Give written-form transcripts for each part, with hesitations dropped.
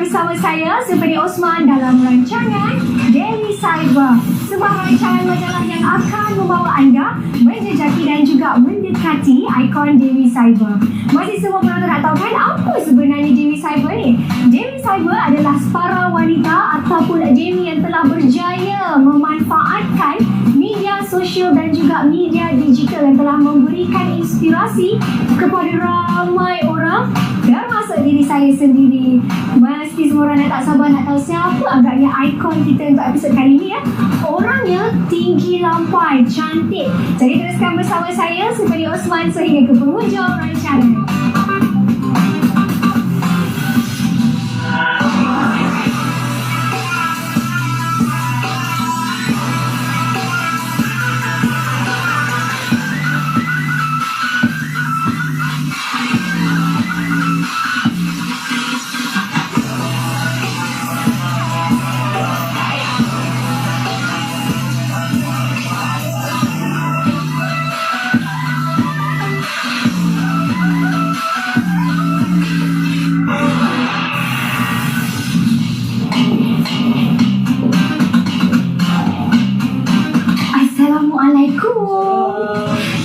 bersama saya, Sifani Osman dalam rancangan Daily Cyber, sebuah rancangan majalah yang akan membawa anda menjejaki dan juga mendekati ikon Daily Cyber. Masih semua penonton nak tahu kan apa sebenarnya Daily Cyber ni? Daily Cyber adalah separa wanita ataupun Demi yang telah berjaya memanfaatkan media sosial dan juga media digital yang telah memberikan inspirasi kepada ramai orang, termasuk diri saya sendiri. Mesti semua orang tak sabar nak tahu siapa agaknya ikon kita untuk episod kali ni ya. Orangnya tinggi lampai, cantik. Jadi teruskan bersama saya, Sifani Osman, sehingga ke penghujung rancangan.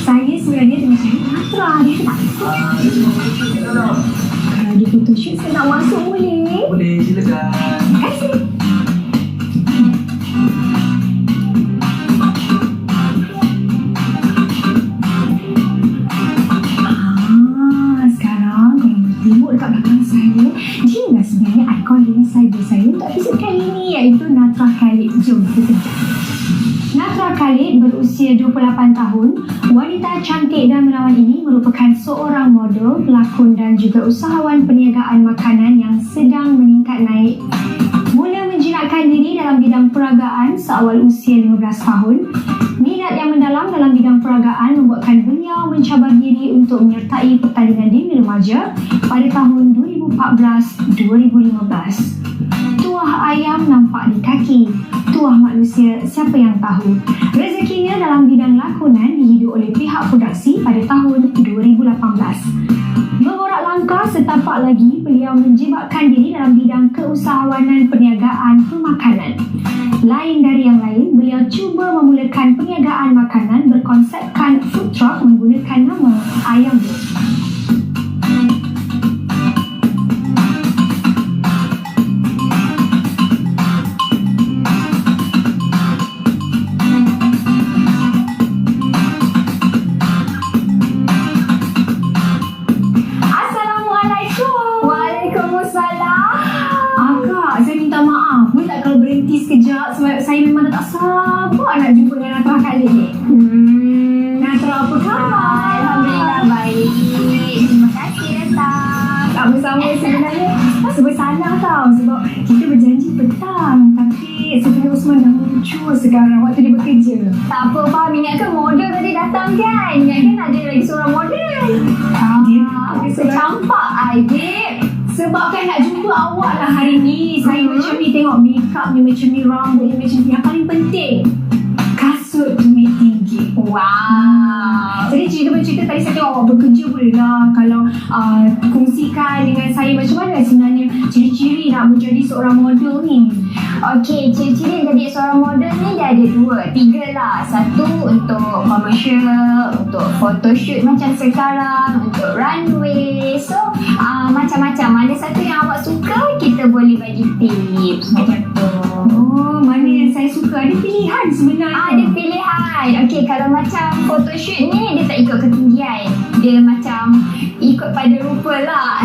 Saya sebenarnya tengah cari Natra. Dia tak kalau dia photoshoot saya nak masuk boleh? Boleh, silakan. Terima kasih. Sekarang kalau tengok dekat belakang saya, dia lah sebenarnya ikon Daily Cyber saya untuk episod kali ini, iaitu Natra Khalid. Jom kita tengok. Natra Khalid berusia 28 tahun. Wanita cantik dan menawan ini merupakan seorang model, pelakon dan juga usahawan perniagaan makanan yang sedang meningkat naik. Mula menjinakkan diri dalam bidang peragaan seawal usia 15 tahun. Minat yang mendalam dalam bidang peragaan membuatkan beliau mencabar diri untuk menyertai pertandingan dini remaja pada tahun 2014-2015. Tuah ayam nampak di kaki, tuah manusia siapa yang tahu. Rezekinya dalam bidang lakonan dihidup oleh pihak produksi pada tahun 2018. Berborak langkah setapak lagi, beliau menjimatkan diri dalam bidang keusahawanan perniagaan pemakanan. Lain dari yang lain, beliau cuba memulakan perniagaan makanan berkonsepkan food truck menggunakan nama Ayam Boat. Sekejap sebab saya memang dah tak sabar nak jumpa dengan Natra kali ni. Natra, apa khabar? Alhamdulillah baik. Terima kasih datang. Tak bersama sebenarnya bersalah tau sebab kita berjanji petang tapi Sifani Osman dah muncul sekarang waktu dia bekerja. Tak apa Faham, ingatkan model tadi datang kan? Ingatkan ada lagi seorang model. Dia Secampak adik. sebab kan nak jumpa awak lah hari ni. Saya macam ni tengok makeup ni macam ni, rambut ni macam ni. Yang paling penting kasut tumit tinggi. Wow. Jadi cerita-cerita tadi saya tengok awak bekerja boleh lah. Kalau kongsikan dengan saya macam mana sebenarnya ciri-ciri nak menjadi seorang model ni. Okey, ciri-ciri jadi seorang model ni dia ada tiga lah. Satu untuk commercial, untuk photoshoot macam sekarang, untuk runway. So, macam-macam. Mana satu yang awak suka, kita boleh bagi tips macam tu. Oh, mana yang saya suka. Ada pilihan sebenarnya. Ada pilihan. Okey, kalau macam photoshoot ni, dia tak ikut ketinggian. Dia macam ikut pada rupa lah.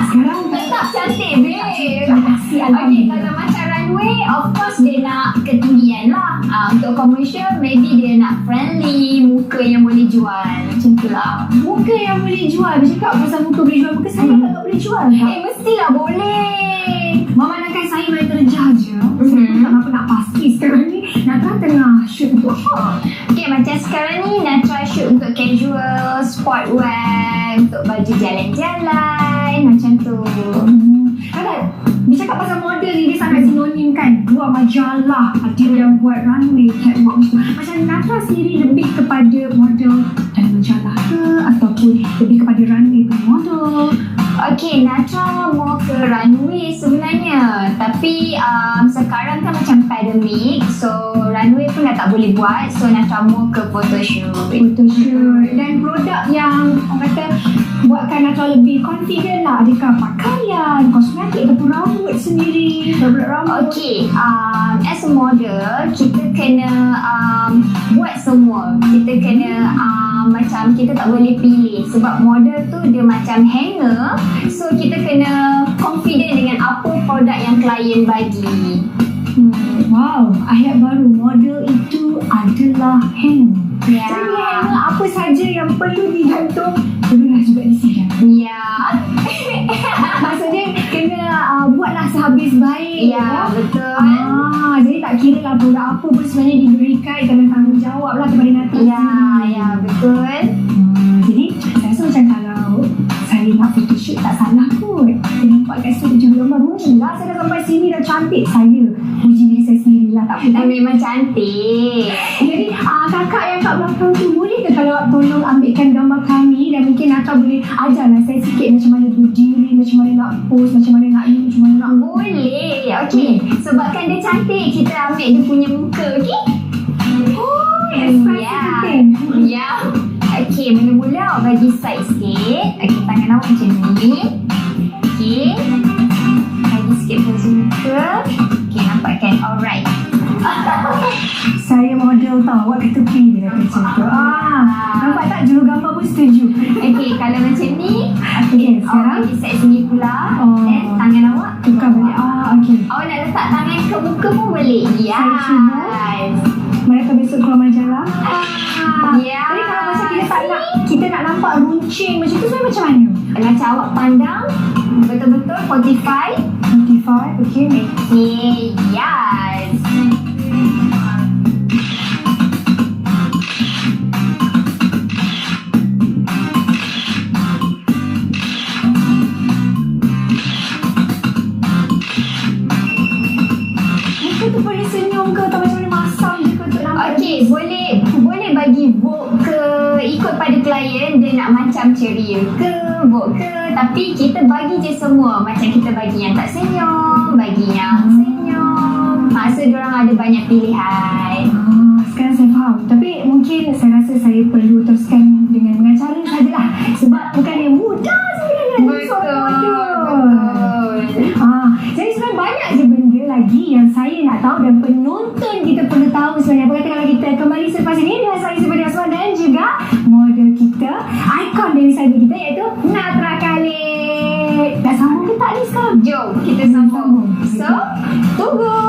Sekarang tetap cantik, babe. Terima kasih, Okey, Alhamdulillah. kalau macam runway, of course dia nak ketinggian lah. Untuk commercial, maybe dia nak friendly, muka yang boleh jual. Macam tu lah. Muka yang boleh jual. Bercakap pasal muka boleh jual. Muka saya tak boleh jual tak? Mestilah boleh. Memandangkan saya boleh terjah je. Saya tak apa nak pasti sekarang ni Natra tengah shoot untuk apa? Okay, macam sekarang ni Natra shoot untuk casual, sportwear, untuk baju jalan-jalan, macam tu. Kan bercakap pasal model ni dia sangat sinonim kan. Buat majalah, dia yang buat runway, catwalk tu. Macam Natra sendiri lebih kepada model dalam majalah ke ataupun lebih kepada runway pun model? Okay, Natra mau ke runway sebenarnya. Tapi sekarang kan macam pandemik, so runway pun dah tak boleh buat. So Natra mau ke photoshoot. Photoshoot. Dan produk yang orang kata buatkan Natra lebih confident lah. Adakah pakaian, kosmetik ataupun rambut sendiri, produk rambut? Okay, as a model, kita kena buat semua. Kita kena macam kita tak boleh pilih sebab model tu dia macam hanger. So kita kena confident dengan apa produk yang klien bagi. Wow, ayat baru, model itu adalah hanger. Ya. Jadi hanger apa saja yang perlu digantung perlulah juga disidang. Ya. Maksudnya kena buatlah sehabis baik. Ya, betul. Jadi tak kira lah produk apa pun sebenarnya diberikan dengan tanggungjawab lah kepada Natra. Ya, betul. Jadi saya rasa macam kalau saya nak photoshoot tak salah kot. Saya nampak kat situ tujuh gambar lah. Saya dah sampai sini dah cantik. Saya puji diri saya sendiri lah. Tak apa. Memang cantik. Jadi kakak yang kat belakang tu boleh ke kalau tolong ambilkan gambar kami dan mungkin Natra boleh ajarlah saya sikit macam mana berdiri, macam mana nak pose, macam mana nak ini, macam mana nak Boleh. Okay. Sebabkan dia cantik, kita ambil dia punya muka. Okay? ekspresi penting. Ya. Okay, mula-mula bagi side sikit. Okay, tangan awak macam ni. Okay. Bagi sikit pose muka. Okay, nampak kan? Alright. Saya model tau, awak ke tepi dia kata macam tu. Nampak tak jurugambar pun setuju. Okay, kalau macam ni. Okay, sekarang Bagi side sini pula. Then tangan awak tukar balik. Okay. Awak nak letak tangan ke muka pun boleh. Saya mereka besok keluar majalah. Ya. Jadi kalau macam kita nak nampak runcing macam tu, macam mana? Macam awak pandang betul-betul 45. 45, okay. Okay, yes. Muka tu boleh senyum ke atau macam mana masam je ke untuk nampak? Okay, boleh bagi vote ke ikut pada klien dia nak macam ceria ke, vote ke. Tapi kita bagi je semua. Macam kita bagi yang tak senyum, bagi yang senyum. So, diorang ada banyak pilihan. Sekarang saya faham. Tapi mungkin saya rasa saya perlu teruskan dengan pengacara sajalah. Sebab bukan yang mudah sebenarnya. Betul. Jadi sebenarnya banyak je benda lagi yang saya nak tahu dan penonton kita perlu tahu sebenarnya. Apa kata kalau kita kembali selepas ini dengan saya Sifadi Osman dan juga model kita, ikon Dewi Cyber kita iaitu Natra Khalid. Dah sambung ke tak ni sekarang? Jom kita sambung. So, tunggu.